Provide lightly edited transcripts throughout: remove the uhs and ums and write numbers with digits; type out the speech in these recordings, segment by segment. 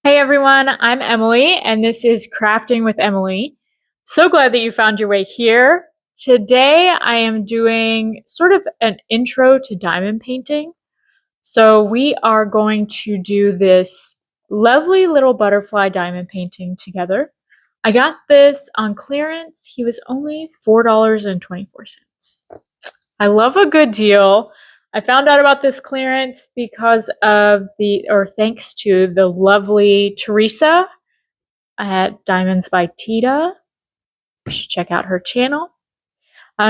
Hey everyone, I'm Emily and this is Crafting with Emily. So glad that you found your way here. Today I am doing sort of an intro to diamond painting. So we are going to do this lovely little butterfly diamond painting together. I got this on clearance. He was only $4.24. I love a good deal. I found out about this clearance because of thanks to the lovely Teresa at Diamonds by Tita. You should check out her channel.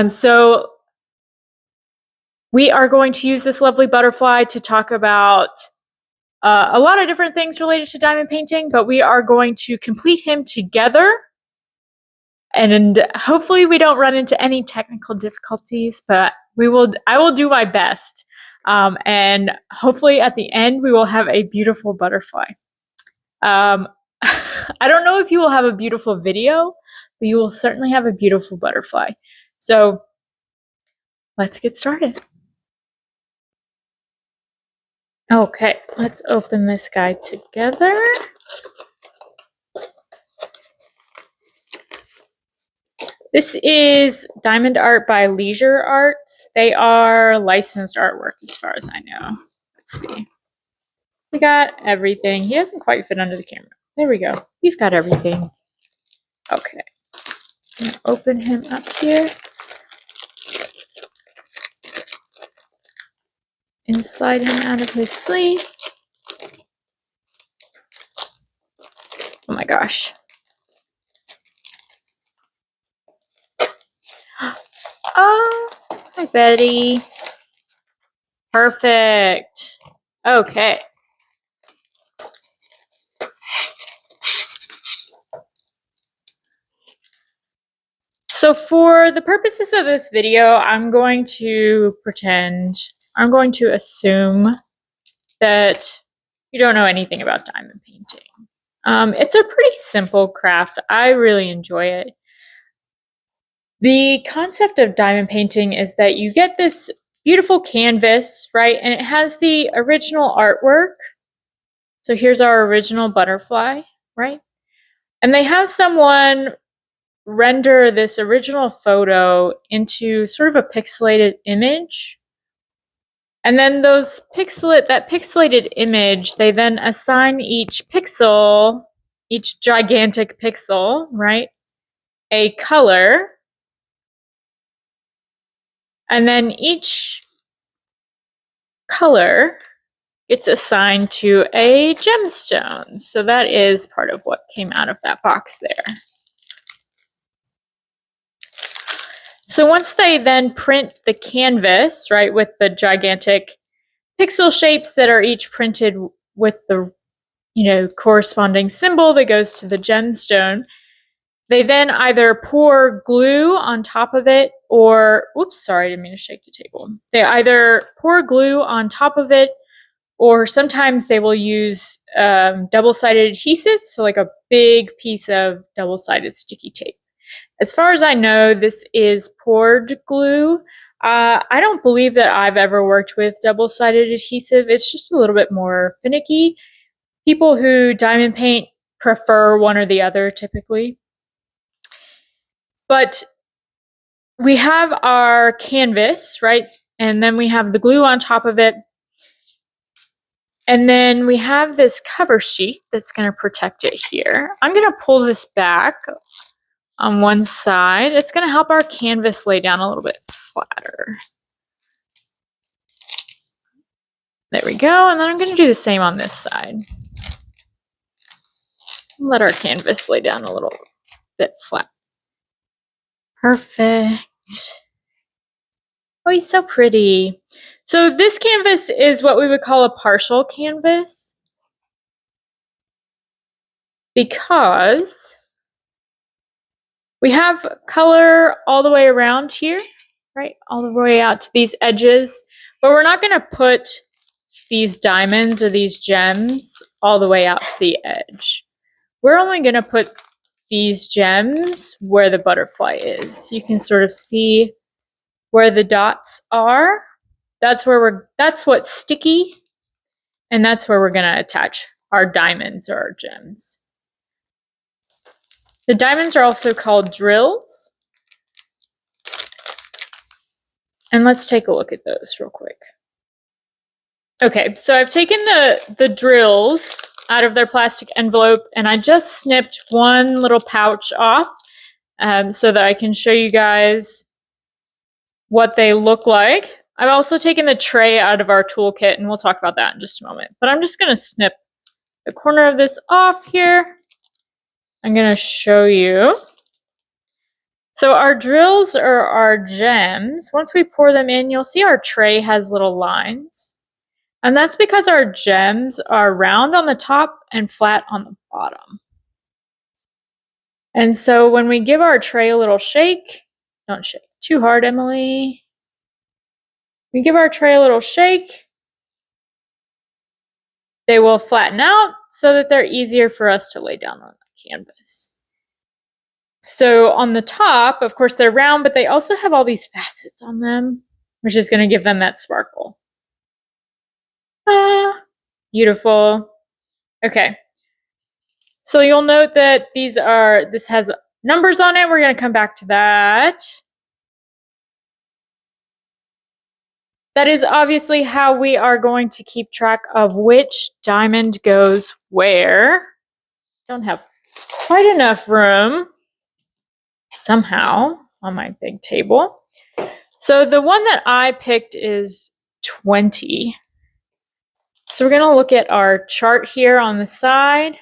So we are going to use this lovely butterfly to talk about a lot of different things related to diamond painting, but we are going to complete him together. And hopefully we don't run into any technical difficulties, but I will do my best. And hopefully at the end, we will have a beautiful butterfly. I don't know if you will have a beautiful video, but you will certainly have a beautiful butterfly. So let's get started. Okay, let's open this guy together. This is Diamond Art by Leisure Arts. They are licensed artwork as far as I know. Let's see. We got everything. He doesn't quite fit under the camera. There we go. We've got everything. Okay. I'm gonna open him up here. And slide him out of his sleeve. Oh my gosh. Oh, hi Betty. Perfect. Okay. So for the purposes of this video, I'm going to assume that you don't know anything about diamond painting. It's a pretty simple craft. I really enjoy it. The concept of diamond painting is that you get this beautiful canvas, right? And it has the original artwork. So here's our original butterfly, right? And they have someone render this original photo into sort of a pixelated image. And then that pixelated image, they then assign each pixel, each gigantic pixel, right, a color. And then each color gets assigned to a gemstone. So that is part of what came out of that box there. So once they then print the canvas, right, with the gigantic pixel shapes that are each printed with the, corresponding symbol that goes to the gemstone, they then either pour glue on top of it or, oops, sorry, I didn't mean to shake the table. They either pour glue on top of it, or sometimes they will use double-sided adhesive, so like a big piece of double-sided sticky tape. As far as I know, this is poured glue. I don't believe that I've ever worked with double-sided adhesive. It's just a little bit more finicky. People who diamond paint prefer one or the other typically. But we have our canvas, right? And then we have the glue on top of it. And then we have this cover sheet that's going to protect it here. I'm going to pull this back on one side. It's going to help our canvas lay down a little bit flatter. There we go. And then I'm going to do the same on this side. Let our canvas lay down a little bit flat. Perfect. Oh, he's so pretty. So this canvas is what we would call a partial canvas, because we have color all the way around here, right? All the way out to these edges, but we're not going to put these diamonds or these gems all the way out to the edge. We're only going to put these gems where the butterfly is. You can sort of see where the dots are. That's what's sticky, and that's where we're going to attach our diamonds or our gems. The diamonds are also called drills. And let's take a look at those real quick. Okay, so I've taken the drills out of their plastic envelope and I just snipped one little pouch off so that I can show you guys what they look like. I've also taken the tray out of our toolkit and we'll talk about that in just a moment. But I'm just going to snip the corner of this off here. I'm going to show you. So our drills are our gems. Once we pour them in, you'll see our tray has little lines. And that's because our gems are round on the top and flat on the bottom. And so when we give our tray a little shake, don't shake too hard, Emily. We give our tray a little shake, they will flatten out so that they're easier for us to lay down on the canvas. So on the top, of course, they're round, but they also have all these facets on them, which is going to give them that sparkle. Ah, beautiful. Okay. So you'll note that this has numbers on it. We're going to come back to that. That is obviously how we are going to keep track of which diamond goes where. Don't have quite enough room somehow on my big table. So the one that I picked is 20. So we're going to look at our chart here on the side.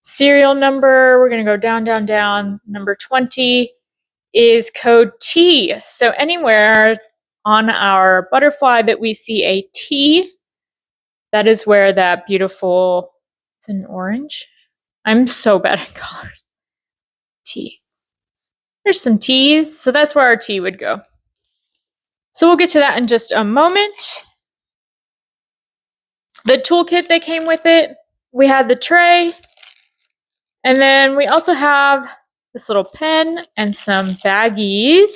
Serial number, we're going to go down, down, down. Number 20 is code T. So anywhere on our butterfly that we see a T, that is where that beautiful, it's an orange. I'm so bad at colors. T. There's some T's, so that's where our T would go. So we'll get to that in just a moment. The toolkit that came with it, we had the tray, and then we also have this little pen and some baggies.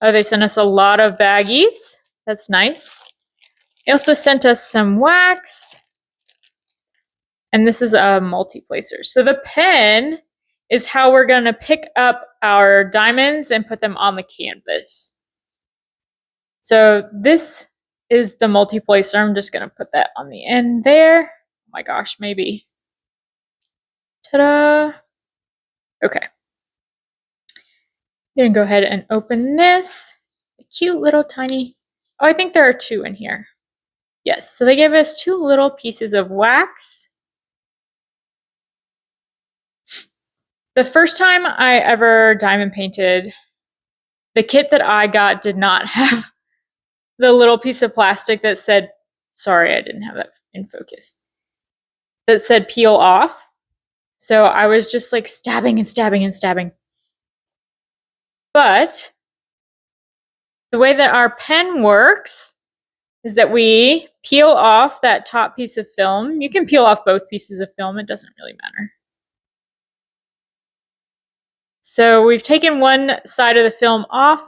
Oh, they sent us a lot of baggies. That's nice. They also sent us some wax. And this is a multi-placer. So the pen is how we're going to pick up our diamonds and put them on the canvas. So this is the multi-placer. I'm just going to put that on the end there. Oh my gosh, maybe. Ta-da! Okay. I'm going to go ahead and open this. A cute little tiny... Oh, I think there are two in here. Yes, so they gave us two little pieces of wax. The first time I ever diamond painted, the kit that I got did not have the little piece of plastic that said, sorry, I didn't have that in focus, that said peel off. So I was just like stabbing and stabbing and stabbing. But the way that our pen works is that we peel off that top piece of film. You can peel off both pieces of film, it doesn't really matter. So we've taken one side of the film off.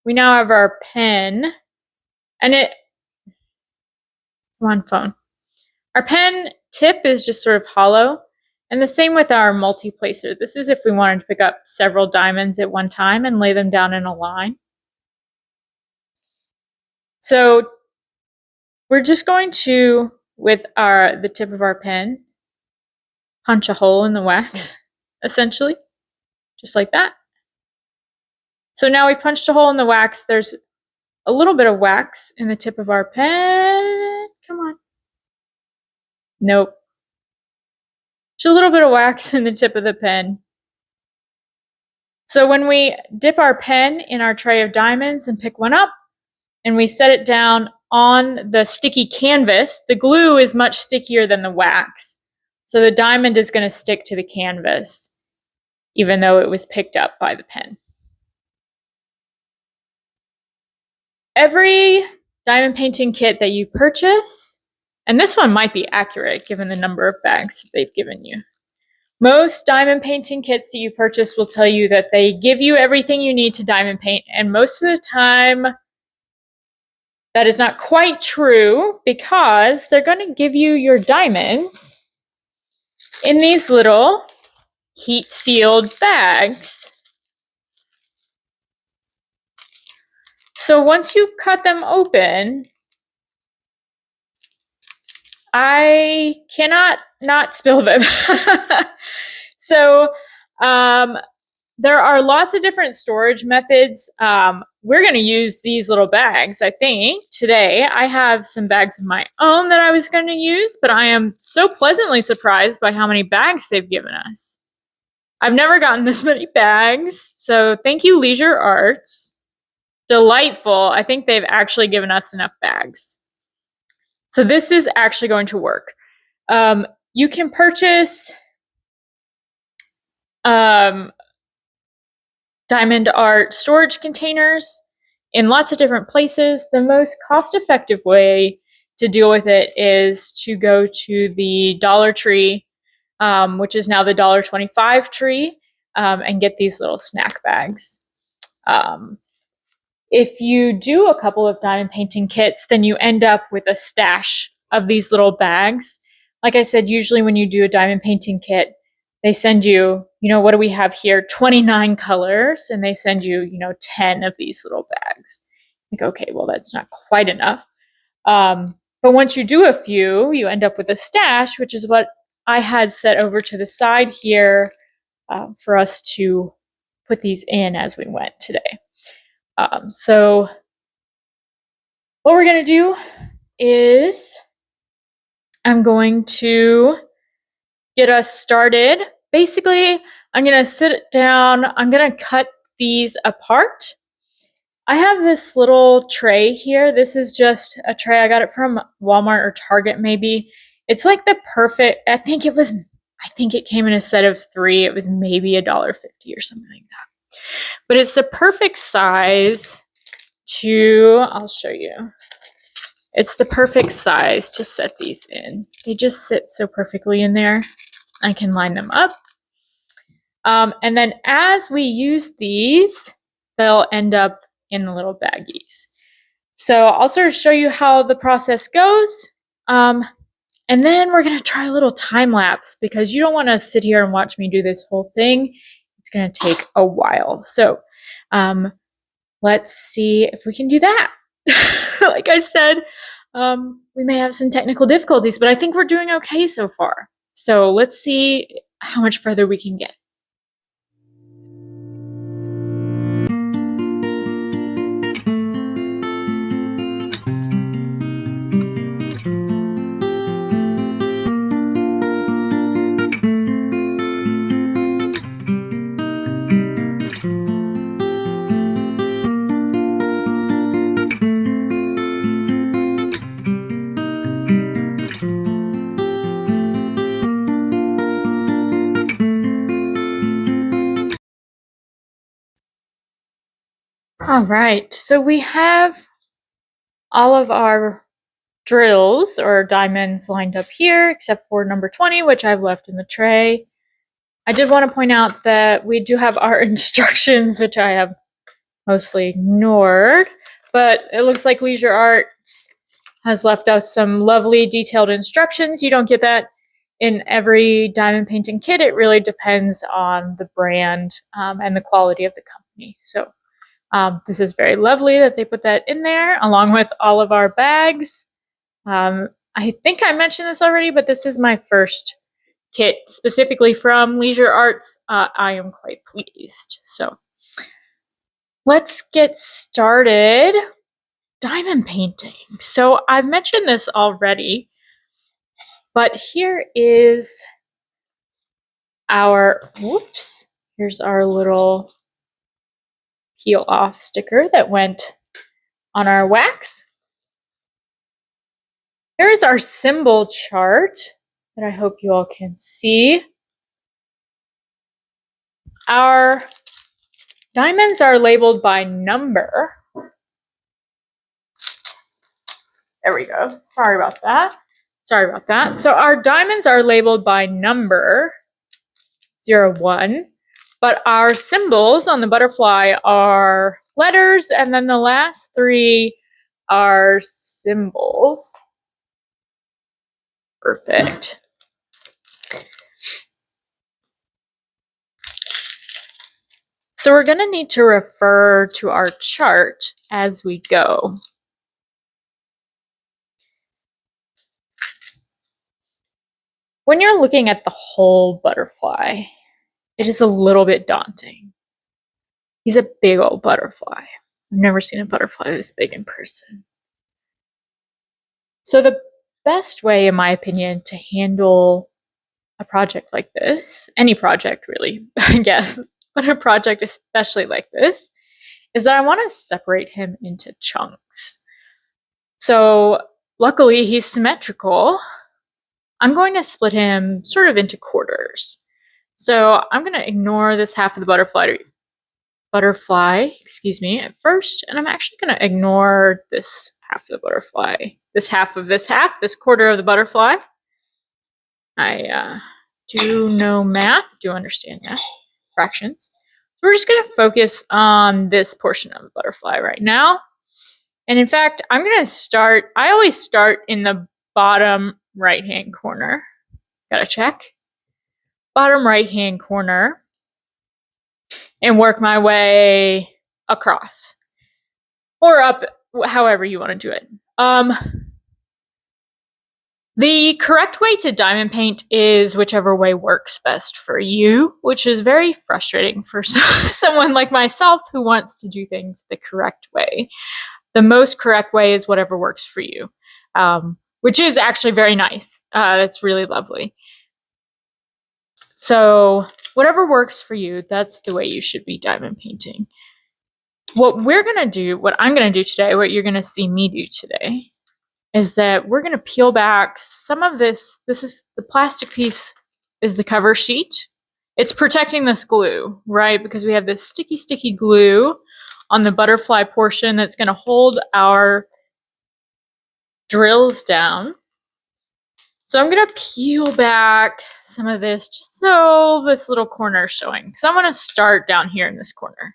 We now have our pen, and come on, phone. Our pen tip is just sort of hollow, and the same with our multi-placer. This is if we wanted to pick up several diamonds at one time and lay them down in a line. So we're just going to, with the tip of our pen, punch a hole in the wax, essentially, just like that. So now we've punched a hole in the wax. There's a little bit of wax in the tip of our pen. Come on. Nope. Just a little bit of wax in the tip of the pen. So when we dip our pen in our tray of diamonds and pick one up, and we set it down on the sticky canvas, the glue is much stickier than the wax. So the diamond is going to stick to the canvas, even though it was picked up by the pen. Every diamond painting kit that you purchase, and this one might be accurate given the number of bags they've given you. Most diamond painting kits that you purchase will tell you that they give you everything you need to diamond paint, and most of the time That is not quite true because they're going to give you your diamonds in these little heat-sealed bags. So once you cut them open, I cannot not spill them. So there are lots of different storage methods. We're going to use these little bags, I think, today. I have some bags of my own that I was going to use, but I am so pleasantly surprised by how many bags they've given us. I've never gotten this many bags, so thank you, Leisure Arts. Delightful. I think they've actually given us enough bags. So this is actually going to work. You can purchase diamond art storage containers in lots of different places. The most cost-effective way to deal with it is to go to the Dollar Tree, which is now the $1.25 tree, and get these little snack bags. If you do a couple of diamond painting kits, then you end up with a stash of these little bags. Like I said, usually when you do a diamond painting kit, they send you, what do we have here? 29 colors, and they send you, 10 of these little bags. Like, okay, well, that's not quite enough. But once you do a few, you end up with a stash, which is what I had set over to the side here for us to put these in as we went today. So what we're going to do is I'm going to get us started. Basically, I'm going to sit down. I'm going to cut these apart. I have this little tray here. This is just a tray. I got it from Walmart or Target maybe. It's like the perfect, I think it came in a set of 3. It was maybe $1.50 or something like that. But it's the perfect size I'll show you. It's the perfect size to set these in. They just sit so perfectly in there. I can line them up. And then as we use these, they'll end up in the little baggies. So I'll sort of show you how the process goes. And then we're going to try a little time lapse because you don't want to sit here and watch me do this whole thing. It's going to take a while. So let's see if we can do that. Like I said, we may have some technical difficulties, but I think we're doing okay so far. So let's see how much further we can get. All right, so we have all of our drills or diamonds lined up here, except for number 20, which I've left in the tray. I did want to point out that we do have our instructions, which I have mostly ignored, but it looks like Leisure Arts has left us some lovely detailed instructions. You don't get that in every diamond painting kit. It really depends on the brand and the quality of the company. So this is very lovely that they put that in there along with all of our bags. I think I mentioned this already, but this is my first kit specifically from Leisure Arts. I am quite pleased. So let's get started. Diamond painting. So I've mentioned this already, but here is here's our little peel off sticker that went on our wax. Here is our symbol chart that I hope you all can see. Our diamonds are labeled by number. There we go. Sorry about that. So our diamonds are labeled by number 01, but our symbols on the butterfly are letters, and then the last 3 our symbols. Perfect. So we're going to need to refer to our chart as we go. When you're looking at the whole butterfly, it is a little bit daunting. He's a big old butterfly. I've never seen a butterfly this big in person. So the best way, in my opinion, to handle a project like this, any project really, I guess, but a project especially like this, is that I want to separate him into chunks. So luckily he's symmetrical. I'm going to split him sort of into quarters. So I'm going to ignore this half of the butterfly, at first, and I'm actually going to ignore this half of the butterfly, this quarter of the butterfly. I do know math, do understand math, fractions. So we're just going to focus on this portion of the butterfly right now. And in fact, I'm going to start, I always start in the bottom right-hand corner. Gotta check. Bottom right-hand corner and work my way across. Or up, however you want to do it. The correct way to diamond paint is whichever way works best for you, which is very frustrating for someone like myself who wants to do things the correct way. The most correct way is whatever works for you, which is actually very nice. That's really lovely. So whatever works for you, that's the way you should be diamond painting. What I'm going to do today, what you're going to see me do today, is that we're going to peel back some of this. This is the plastic piece is the cover sheet. It's protecting this glue, right? Because we have this sticky glue on the butterfly portion that's going to hold our drills down. So I'm going to peel back some of this just so this little corner is showing. So I'm going to start down here in this corner.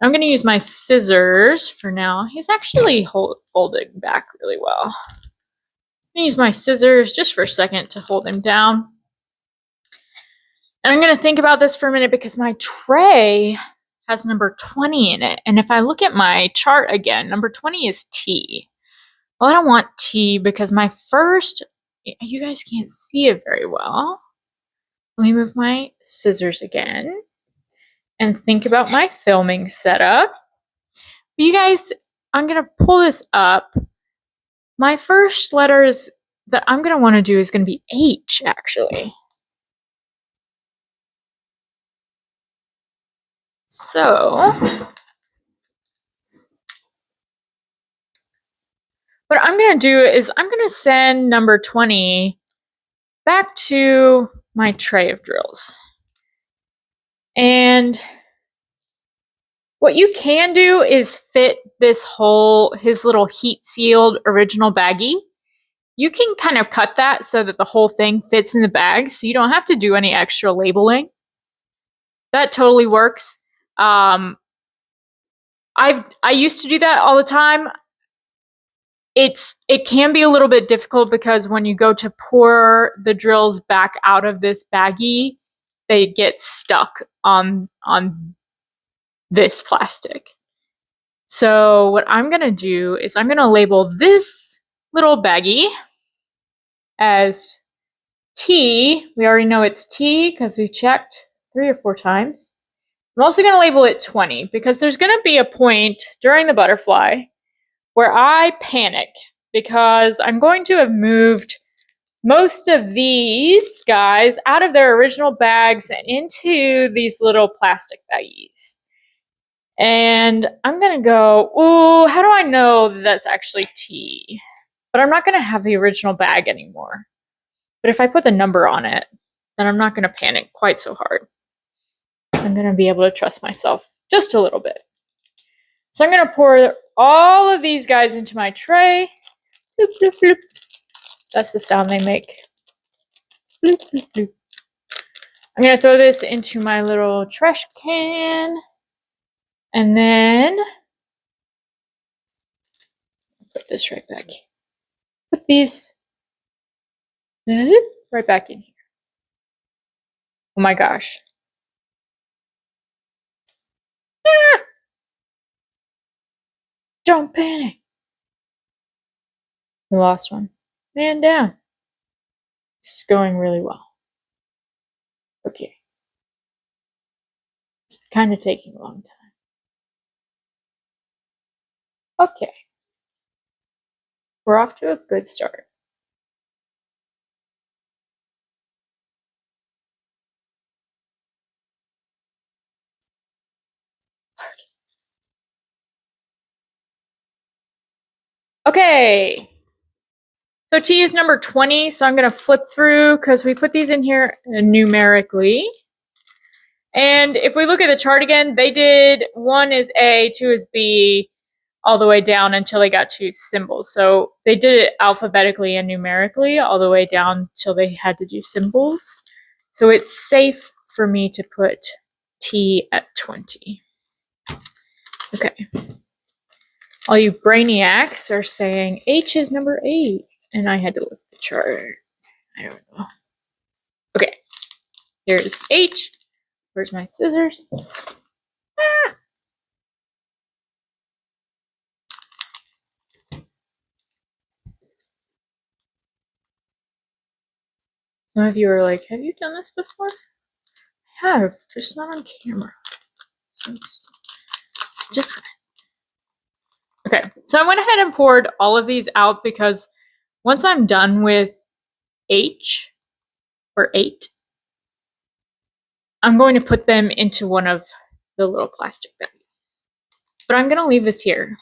I'm going to use my scissors for now. He's actually folding back really well. I'm going to use my scissors just for a second to hold him down. And I'm going to think about this for a minute because my tray has number 20 in it. And if I look at my chart again, number 20 is T. Well, I don't want T because my first, you guys can't see it very well. Let me move my scissors again and think about my filming setup. You guys, I'm going to pull this up. My first letters that I'm going to want to do is going to be H, actually. So, what I'm going to do is I'm going to send number 20 back to my tray of drills. And what you can do is fit his little heat sealed original baggie. You can kind of cut that so that the whole thing fits in the bag, so you don't have to do any extra labeling. That totally works. I used to do that all the time. It can be a little bit difficult because when you go to pour the drills back out of this baggie, they get stuck on this plastic. So what I'm going to do is I'm going to label this little baggie as T. We already know it's T because we checked 3 or 4 times. I'm also going to label it 20 because there's going to be a point during the butterfly where I panic because I'm going to have moved most of these guys out of their original bags and into these little plastic baggies. And I'm going to go, ooh, how do I know that that's actually T? But I'm not going to have the original bag anymore. But if I put the number on it, then I'm not going to panic quite so hard. I'm going to be able to trust myself just a little bit. So I'm going to pour all of these guys into my tray. Bloop, bloop, bloop. That's the sound they make. Bloop, bloop, bloop. I'm going to throw this into my little trash can. And then put this right back. Put these zip right back in here. Oh my gosh. Ah! Don't panic. We lost one. Man down. This is going really well. Okay. It's kind of taking a long time. Okay. We're off to a good start. Okay. So T is number 20, so I'm going to flip through because we put these in here numerically. And if we look at the chart again, they did 1 is A, 2 is B, all the way down until they got to symbols. So they did it alphabetically and numerically all the way down till they had to do symbols. So it's safe for me to put T at 20. Okay. All you brainiacs are saying H is number 8. And I had to look at the chart. I don't know. Okay. Here's H. Where's my scissors? Ah! Some of you are like, have you done this before? I have, just not on camera. So it's different. Okay, so I went ahead and poured all of these out because once I'm done with H, or 8, I'm going to put them into one of the little plastic bags. But I'm going to leave this here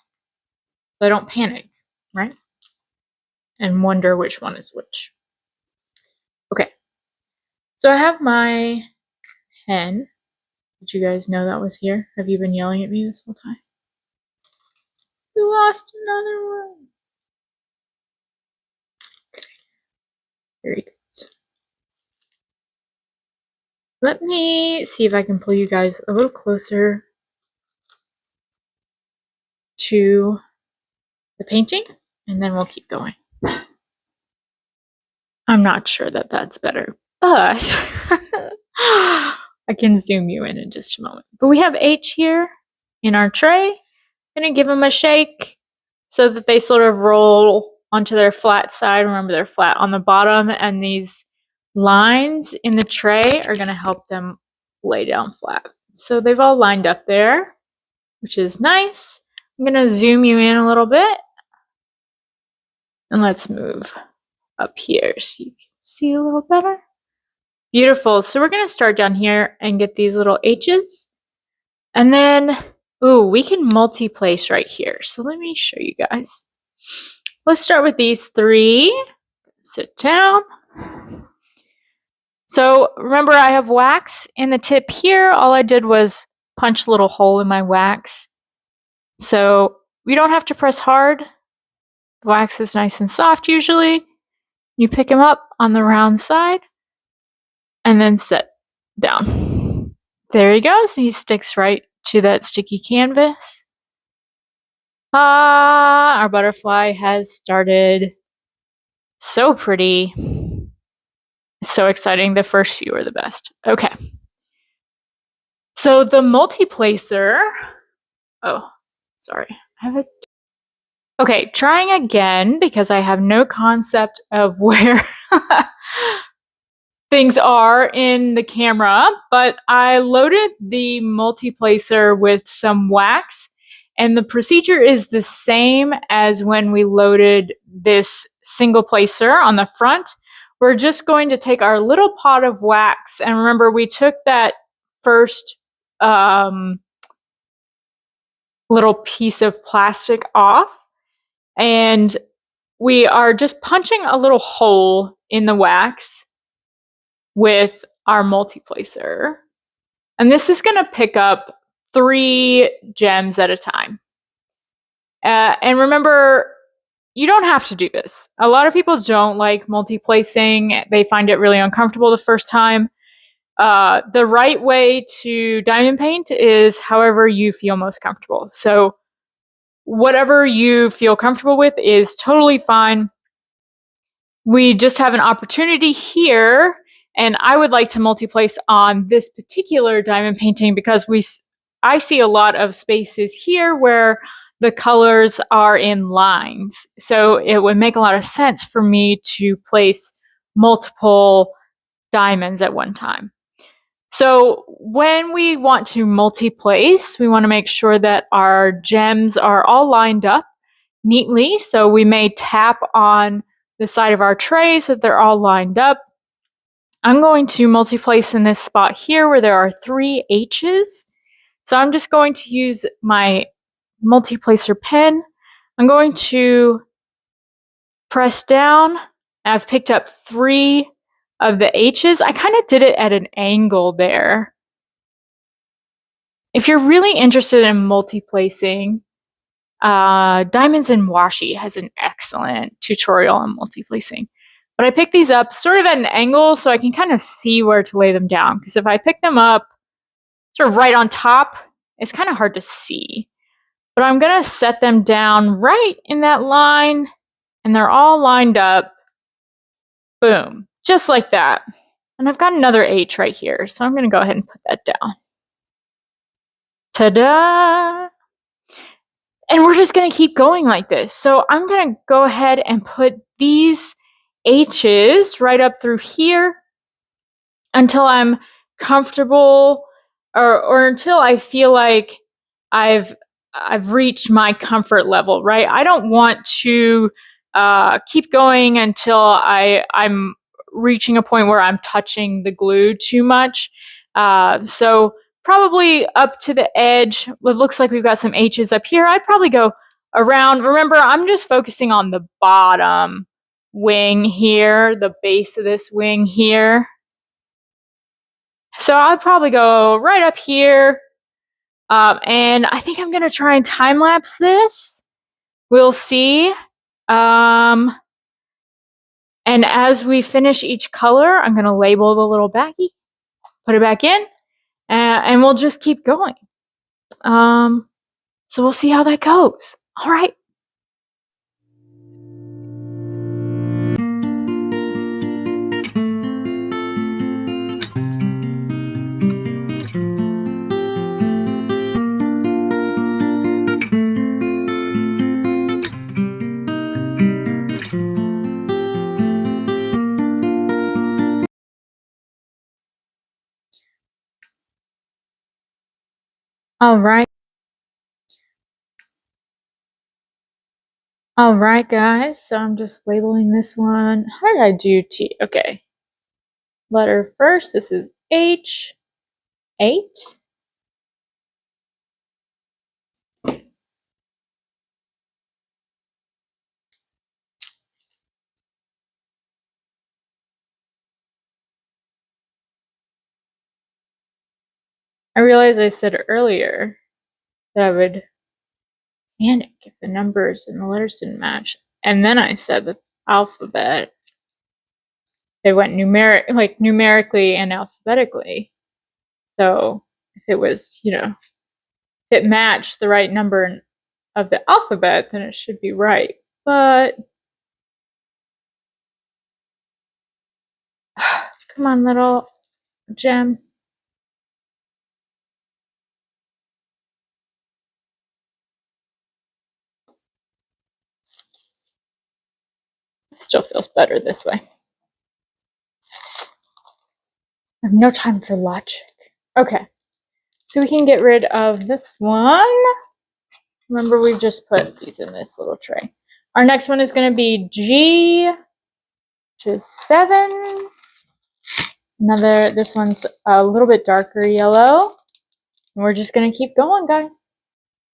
so I don't panic, right? And wonder which one is which. Okay, so I have my pen. Did you guys know that was here? Have you been yelling at me this whole time? You lost another one. Okay, very good. Let me see if I can pull you guys a little closer to the painting, and then we'll keep going. I'm not sure that that's better, but I can zoom you in just a moment. But we have H here in our tray. I'm going to give them a shake so that they sort of roll onto their flat side. Remember, they're flat on the bottom, and these lines in the tray are going to help them lay down flat. So they've all lined up there, which is nice. I'm going to zoom you in a little bit, and let's move up here so you can see a little better. Beautiful. So we're going to start down here and get these little H's. And then, ooh, we can multi-place right here. So let me show you guys. Let's start with these 3. Sit down. So remember, I have wax in the tip here. All I did was punch a little hole in my wax. So we don't have to press hard. The wax is nice and soft usually. You pick them up on the round side and then set down. There he goes. He sticks right to that sticky canvas. Our butterfly has started. So pretty. So exciting. The first few are the best. Okay. So the multi-placer. Oh, sorry. I have it. Okay, trying again because I have no concept of where things are in the camera, but I loaded the multi-placer with some wax, and the procedure is the same as when we loaded this single placer on the front. We're just going to take our little pot of wax, and remember we took that first little piece of plastic off, and we are just punching a little hole in the wax with our multi-placer. And this is going to pick up 3 gems at a time. And remember, you don't have to do this. A lot of people don't like multi-placing. They find it really uncomfortable the first time. The right way to diamond paint is however you feel most comfortable. So whatever you feel comfortable with is totally fine. We just have an opportunity here, and I would like to multi-place on this particular diamond painting because I see a lot of spaces here where the colors are in lines. So it would make a lot of sense for me to place multiple diamonds at one time. So when we want to multi-place, we want to make sure that our gems are all lined up neatly. So we may tap on the side of our tray so that they're all lined up. I'm going to multi-place in this spot here where there are 3 H's. So I'm just going to use my multi-placer pen. I'm going to press down. I've picked up 3 of the H's. I kind of did it at an angle there. If you're really interested in multi-placing, Diamonds and Washi has an excellent tutorial on multi-placing. But I picked these up sort of at an angle so I can kind of see where to lay them down. Because if I pick them up sort of right on top, it's kind of hard to see. But I'm going to set them down right in that line, and they're all lined up. Boom. Just like that. And I've got another H right here, so I'm going to go ahead and put that down. Ta-da! And we're just going to keep going like this. So I'm going to go ahead and put these H's right up through here until I'm comfortable or until I feel like I've reached my comfort level, right? I don't want to keep going until I'm reaching a point where I'm touching the glue too much. So probably up to the edge. It looks like we've got some H's up here. I'd probably go around. Remember, I'm just focusing on the bottom wing here, the base of this wing here. So I'd probably go right up here. And I think I'm going to try and time-lapse this. We'll see. And as we finish each color, I'm going to label the little baggie, put it back in, and we'll just keep going. So we'll see how that goes. All right. All right. All right, guys. So I'm just labeling this one. How did I do T? Okay. Letter first. This is H. 8. I realized I said earlier that I would panic if the numbers and the letters didn't match. And then I said the alphabet. They went numerically and alphabetically. So if it was, if it matched the right number of the alphabet, then it should be right. But come on, little gem. It still feels better this way. I have no time for logic. Okay, so we can get rid of this one. Remember, we've just put these in this little tray. Our next one is going to be G, which is 7. This one's a little bit darker yellow. And we're just going to keep going, guys.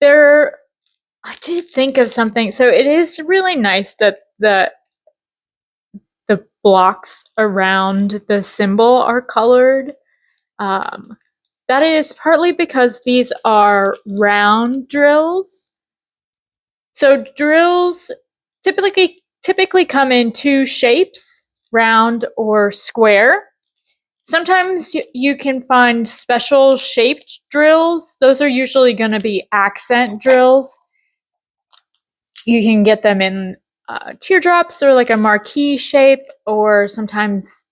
I did think of something. So it is really nice that the blocks around the symbol are colored. That is partly because these are round drills. So drills typically come in 2 shapes, round or square. Sometimes you can find special shaped drills. Those are usually going to be accent drills. You can get them in teardrops or like a marquee shape, or sometimes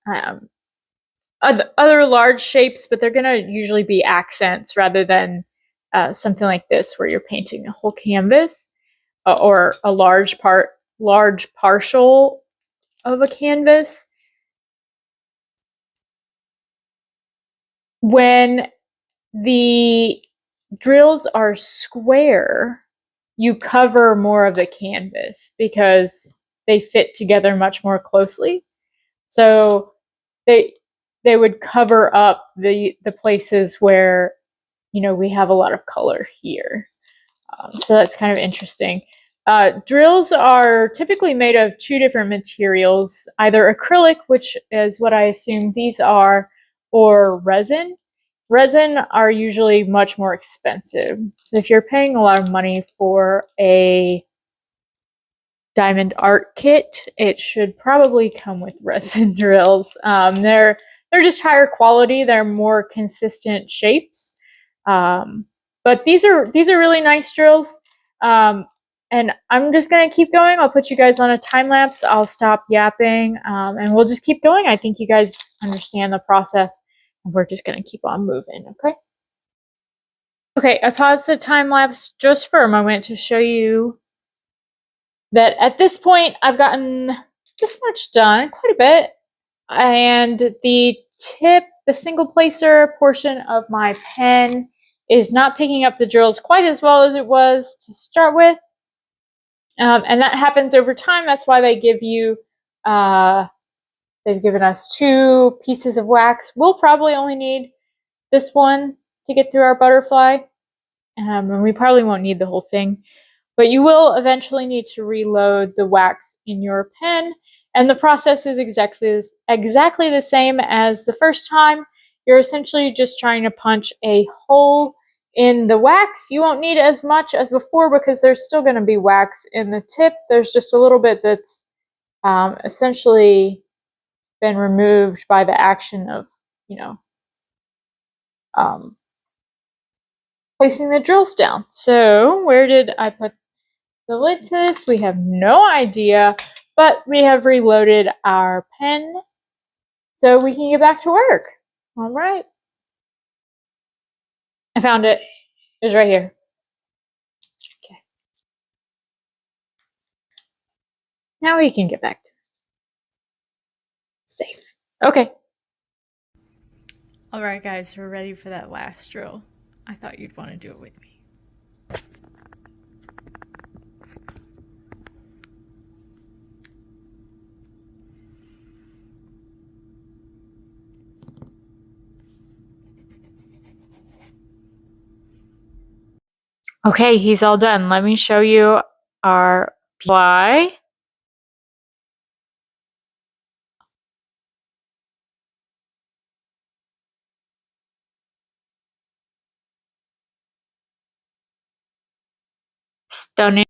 other large shapes, but they're going to usually be accents rather than something like this where you're painting a whole canvas or a large partial of a canvas. When the drills are square, you cover more of the canvas because they fit together much more closely. So they would cover up the places where, you know, we have a lot of color here. So that's kind of interesting. Drills are typically made of two different materials, either acrylic, which is what I assume these are, or resin. Resin are usually much more expensive. So if you're paying a lot of money for a diamond art kit, it should probably come with resin drills. They're just higher quality. They're more consistent shapes. But these are really nice drills. And I'm just gonna keep going. I'll put you guys on a time lapse. I'll stop yapping, and we'll just keep going. I think you guys understand the process, and we're just gonna keep on moving. Okay. Okay, I paused the time lapse just for a moment to show you that at this point I've gotten this much done, quite a bit, and the single placer portion of my pen is not picking up the drills quite as well as it was to start with, and that happens over time. That's why they give you they've given us 2 pieces of wax. We'll probably only need this one to get through our butterfly, and we probably won't need the whole thing. But you will eventually need to reload the wax in your pen, and the process is exactly the same as the first time. You're essentially just trying to punch a hole in the wax. You won't need as much as before because there's still going to be wax in the tip. There's just a little bit that's essentially been removed by the action of, you know, placing the drills down. So where did I put the lid to this? We have no idea, but we have reloaded our pen so we can get back to work. All right. I found it. It was right here. Okay. Now we can get back to safe. Okay. All right, guys, we're ready for that last drill. I thought you'd want to do it with me. Okay, he's all done. Let me show you our fly. Stunning.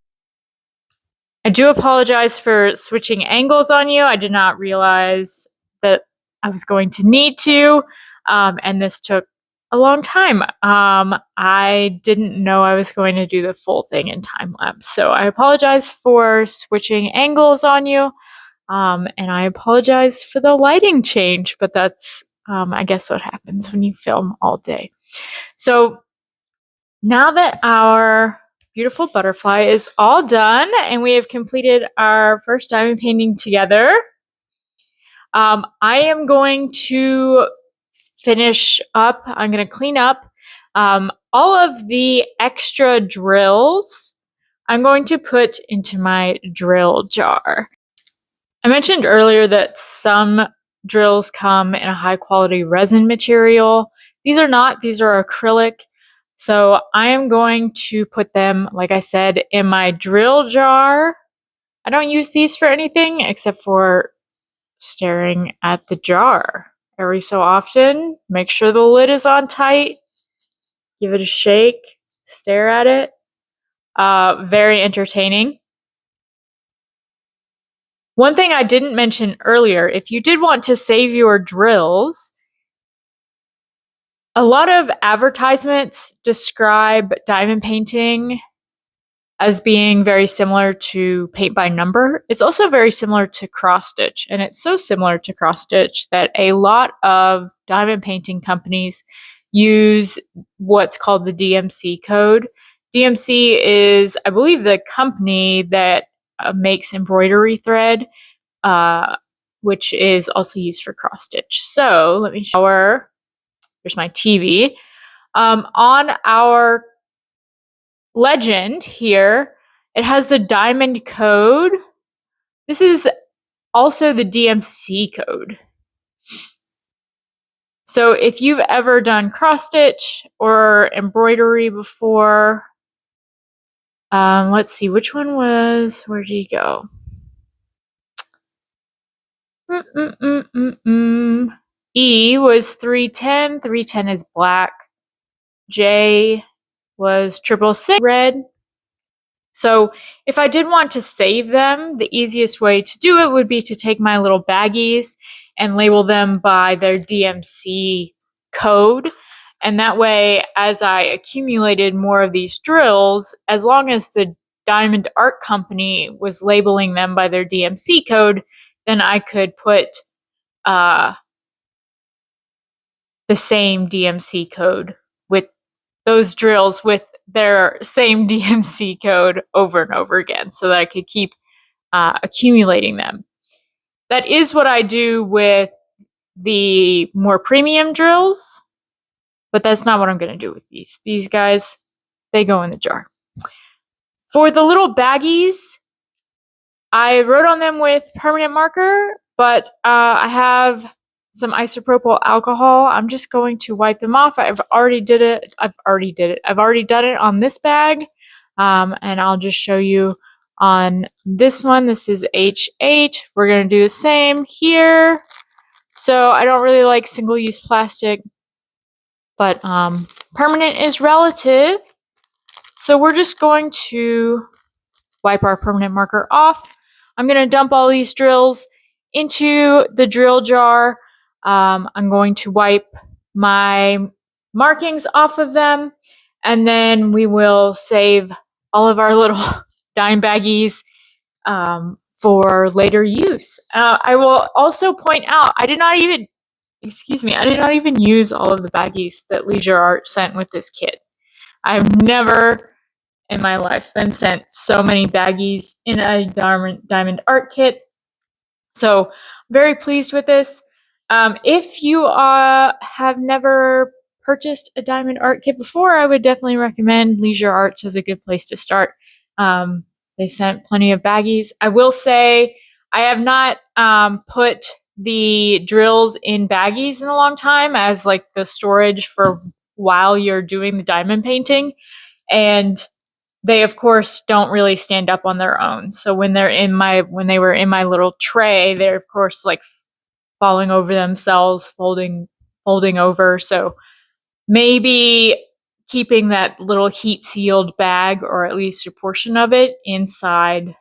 I do apologize for switching angles on you. I did not realize that I was going to need to, and this took a long time. I didn't know I was going to do the full thing in time lapse, so I apologize for switching angles on you, and I apologize for the lighting change, but that's, I guess, what happens when you film all day. So now that our beautiful butterfly is all done and we have completed our first diamond painting together, I am going to finish up. I'm going to clean up all of the extra drills. I'm going to put into my drill jar. I mentioned earlier that some drills come in a high quality resin material. These are not, these are acrylic. So I am going to put them, like I said, in my drill jar. I don't use these for anything except for staring at the jar every so often. Make sure the lid is on tight. Give it a shake. Stare at it. Very entertaining. One thing I didn't mention earlier, if you did want to save your drills, a lot of advertisements describe diamond painting as being very similar to paint by number. It's also very similar to cross stitch, and it's so similar to cross stitch that a lot of diamond painting companies use what's called the DMC code. DMC is, I believe, the company that makes embroidery thread, which is also used for cross stitch. So let me show. Here's my TV. On our legend here, it has the diamond code. This is also the DMC code. So if you've ever done cross stitch or embroidery before, let's see, which one was, where did he go? E was 310. 310 is black. J was 666 red. So if I did want to save them, the easiest way to do it would be to take my little baggies and label them by their DMC code. And that way, as I accumulated more of these drills, as long as the Diamond Art Company was labeling them by their DMC code, then I could put the same DMC code with those drills with their same DMC code over and over again so that I could keep accumulating them. That is what I do with the more premium drills, but that's not what I'm going to do with these. These guys, they go in the jar. For the little baggies, I wrote on them with permanent marker, but I have some isopropyl alcohol. I'm just going to wipe them off. I've already done it on this bag, and I'll just show you on this one. This is H8. We're going to do the same here. So I don't really like single-use plastic, but permanent is relative. So we're just going to wipe our permanent marker off. I'm going to dump all these drills into the drill jar. I'm going to wipe my markings off of them, and then we will save all of our little dime baggies for later use. I will also point out, I did not even use all of the baggies that Leisure Art sent with this kit. I've never in my life been sent so many baggies in a diamond art kit. So very pleased with this. If you have never purchased a diamond art kit before, I would definitely recommend Leisure Arts as a good place to start. They sent plenty of baggies. I will say I have not put the drills in baggies in a long time as like the storage for while you're doing the diamond painting. And they of course don't really stand up on their own. So when they were in my little tray, they're of course like falling over themselves, folding over. So maybe keeping that little heat sealed bag, or at least a portion of it, inside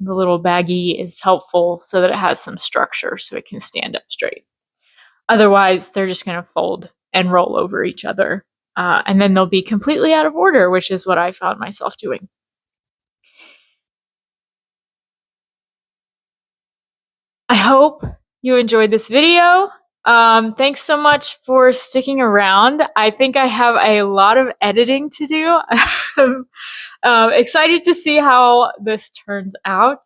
the little baggie is helpful so that it has some structure so it can stand up straight. Otherwise, they're just going to fold and roll over each other. And then they'll be completely out of order, which is what I found myself doing. I hope you enjoyed this video. Thanks so much for sticking around. I think I have a lot of editing to do. Excited to see how this turns out.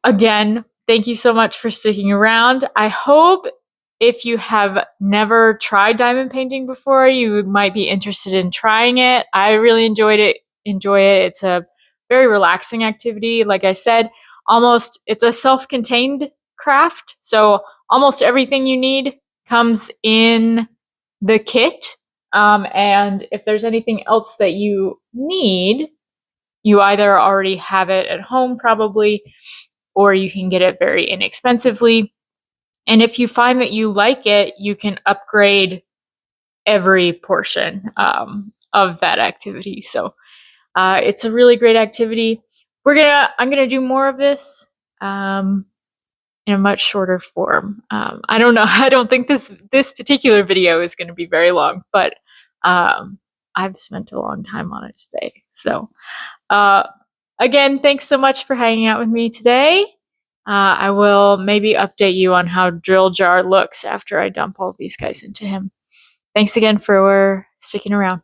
Again, thank you so much for sticking around. I hope if you have never tried diamond painting before, you might be interested in trying it. I really enjoy it. It's a very relaxing activity. Like I said, it's a self-contained craft. So almost everything you need comes in the kit. And if there's anything else that you need, you either already have it at home probably, or you can get it very inexpensively. And if you find that you like it, you can upgrade every portion of that activity. So it's a really great activity. I'm gonna do more of this in a much shorter form. I don't know. I don't think this particular video is going to be very long, but I've spent a long time on it today. So, again, thanks so much for hanging out with me today. I will maybe update you on how Drill Jar looks after I dump all these guys into him. Thanks again for sticking around.